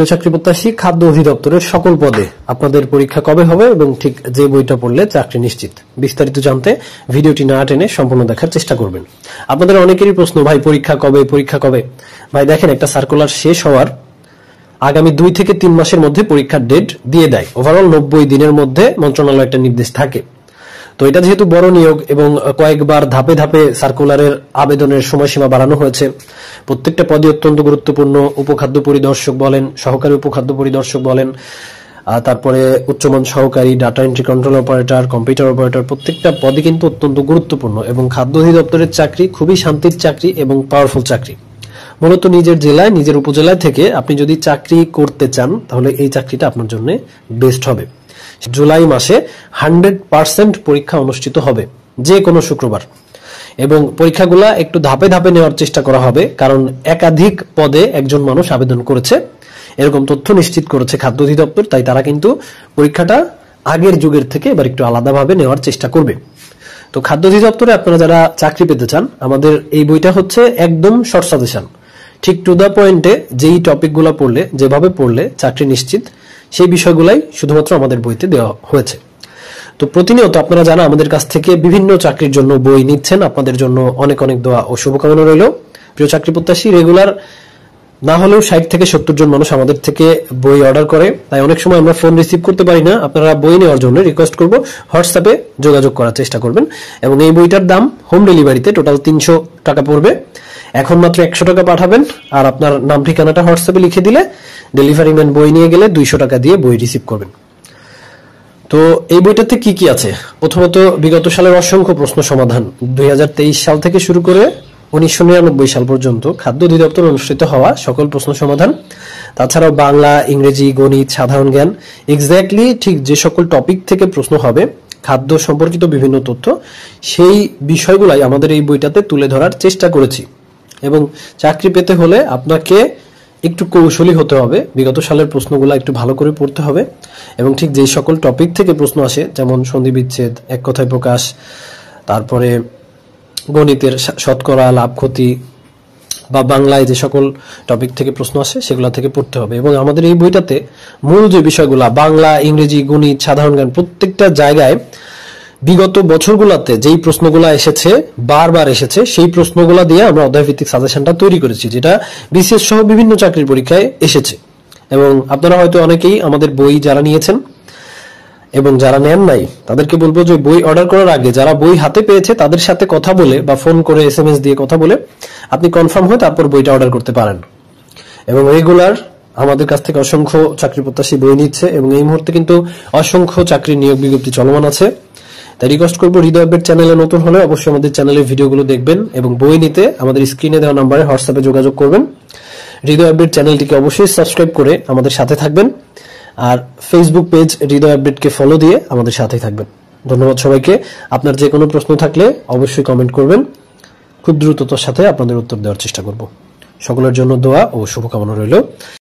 প্রিয় চাকরি প্রত্যাশী, খাদ্য অধিদপ্তরের সকল পদে আপনাদের পরীক্ষা কবে হবে এবং ঠিক যে বইটা পড়লে চাকরি নিশ্চিত, বিস্তারিত জানতে ভিডিওটি না টেনে সম্পূর্ণ দেখার চেষ্টা করবেন। আপনাদের অনেকেরই প্রশ্ন, ভাই পরীক্ষা কবে? ভাই দেখেন, একটা সার্কুলার শেষ হওয়ার আগামী 2 থেকে 3 মাসের মধ্যে পরীক্ষার ডেট দিয়ে দেয়। ওভারঅল 90 দিনের মধ্যে মন্ত্রণালয় একটা নির্দেশ থাকে। তো এটা যেহেতু বড় নিয়োগ এবং কয়েকবার ধাপে ধাপে সার্কুলারের আবেদনের সময়সীমা বাড়ানো হয়েছে, প্রত্যেকটা পদই অত্যন্ত গুরুত্বপূর্ণ। উপখাদ্য পরিদর্শক বলেন, সহকারী উপখাদ্য পরিদর্শক বলেন, তারপরে উচ্চমান সহকারী, data entry control operator, computer operator, প্রত্যেকটা পদই কিন্তু অত্যন্ত গুরুত্বপূর্ণ এবং খাদ্য অধিদপ্তরের চাকরি খুবই শান্তির চাকরি এবং পাওয়ারফুল চাকরি। মূলত নিজের জেলায়, নিজের উপজেলায় থেকে আপনি যদি চাকরি করতে চান তাহলে এই চাকরিটা আপনার জন্য বেস্ট হবে। জুলাই মাসে 100% পরীক্ষা অনুষ্ঠিত হবে, যে কোনো শুক্রবার, এবং পরীক্ষাগুলা একটু ধাপে ধাপে নেওয়ার চেষ্টা করা হবে, কারণ একাধিক পদে একজন মানুষ আবেদন করেছে, এরকম তথ্য নিশ্চিত করেছে খাদ্য অধিদপ্তর। তাই তারা কিন্তু পরীক্ষাটা আগের যুগের থেকে এবার একটু আলাদাভাবে নেওয়ার চেষ্টা করবে। তো খাদ্য অধিদপ্তরে আপনারা যারা চাকরি পেতে চান, আমাদের এই বইটা হচ্ছে একদম শর্ট সাজেশন, ঠিক টু দা পয়েন্টে যেই টপিকগুলো পড়লে, যেভাবে পড়লে চাকরি নিশ্চিত, সেই বিষয়গুলাই শুধুমাত্র আমাদের বইতে দেওয়া হয়েছে। তো প্রতিনিয়ত আপনারা যারা আমাদের কাছ থেকে বিভিন্ন চাকরির জন্য বই নিচ্ছেন, আপনাদের জন্য অনেক অনেক দোয়া ও শুভকামনা রইল। প্রিয় চাকরি প্রত্যাশী, রেগুলার না হলেও 60 থেকে 70 জন মানুষ আমাদের থেকে বই অর্ডার করে, তাই অনেক সময় আমরা ফোন রিসিভ করতে পারি না। আপনারা বই নেওয়ার জন্য রিকোয়েস্ট করব, হোয়াটসঅ্যাপে যোগাযোগ করার চেষ্টা করবেন। এবং এই বইটার দাম হোম ডেলিভারিতে টোটাল 300 টাকা পড়বে। এখন মাত্র 100 টাকা পাঠাবেন, আর আপনার নাম ঠিকানাটা হোয়াটসঅ্যাপে লিখে দিলে ডেলিভারি ম্যান বই নিয়ে গেলে 200 টাকা দিয়ে বই রিসিভ করবেন। তো এই বইটাতে কি কি আছে? প্রথমত বিগত সালের অসংখ্য প্রশ্ন সমাধান, 2023 সাল থেকে শুরু করে 1999 সাল পর্যন্ত খাদ্য অধিদপ্তর অনুষ্ঠিত হওয়া সকল প্রশ্ন সমাধান, তাছাড়াও বাংলা, ইংরেজি, গণিত, সাধারণ জ্ঞান, এক্স্যাক্টলি ঠিক যে সকল টপিক থেকে প্রশ্ন হবে খাদ্য সম্পর্কিত বিভিন্ন তথ্য, সেই বিষয়গুলাই আমাদের এই বইটাতে তুলে ধরার চেষ্টা করেছি। এবং চাকরি পেতে হলে আপনাকে একটু কৌশলী হতে হবে, বিগত সালের প্রশ্নগুলো একটু ভালো করে পড়তে হবে, এবং ঠিক যে সকল টপিক থেকে প্রশ্ন আসে, যেমন সন্ধি বিচ্ছেদ, এক কথায় প্রকাশ, তারপরে গণিতের শতকরা, লাভ ক্ষতি, বা বাংলায় যে সকল টপিক থেকে প্রশ্ন আসে সেগুলো থেকে পড়তে হবে। এবং আমাদের এই বইটাতে মূল যে বিষয়গুলো, বাংলা, ইংরেজি, গণিত, সাধারণ জ্ঞান, প্রত্যেকটা জায়গায় বিগত বছরগুলোতে যেই প্রশ্নগুলো এসেছে, বারবার এসেছে, সেই প্রশ্নগুলো দিয়ে আমরা অধ্যায়ভিত্তিক সাজেশনটা তৈরি করেছি, যেটা বিসিএস সহ বিভিন্ন চাকরির পরীক্ষায় এসেছে। এবং আপনারা হয়তো অনেকেই আমাদের বই যারা নিয়েছেন এবং যারা নেন নাই, তাদেরকে বলবো যে বই অর্ডার করার আগে যারা বই হাতে পেয়েছে তাদের সাথে কথা বলে বা ফোন করে, SMS দিয়ে কথা বলে আপনি কনফার্ম হয়ে তারপর বইটা অর্ডার করতে পারেন। এবং রেগুলার আমাদের কাছ থেকে অসংখ্য চাকরি প্রত্যাশী বই নিচ্ছে, এবং এই মুহূর্তে কিন্তু অসংখ্য চাকরি নিয়োগ বিজ্ঞপ্তি চলমান আছে। তাই রিকোয়েস্ট করবো, হৃদয় আপডেট চ্যানেলে নতুন হলে অবশ্যই আমাদের চ্যানেলের ভিডিওগুলো দেখবেন, এবং বই নিতে আমাদের স্ক্রিনে দেওয়া নাম্বারে হোয়াটসঅ্যাপে যোগাযোগ করবেন। হৃদয় আপডেট চ্যানেলটিকে অবশ্যই সাবস্ক্রাইব করে আমাদের সাথে থাকবেন, আর ফেসবুক পেজ হৃদয় আপডেটকে ফলো দিয়ে আমাদের সাথে থাকবেন। ধন্যবাদ সবাইকে। আপনার যে কোনো প্রশ্ন থাকলে অবশ্যই কমেন্ট করবেন, খুব দ্রুততার সাথে আপনাদের উত্তর দেওয়ার চেষ্টা করব। সকলের জন্য দোয়া ও শুভকামনা রইল।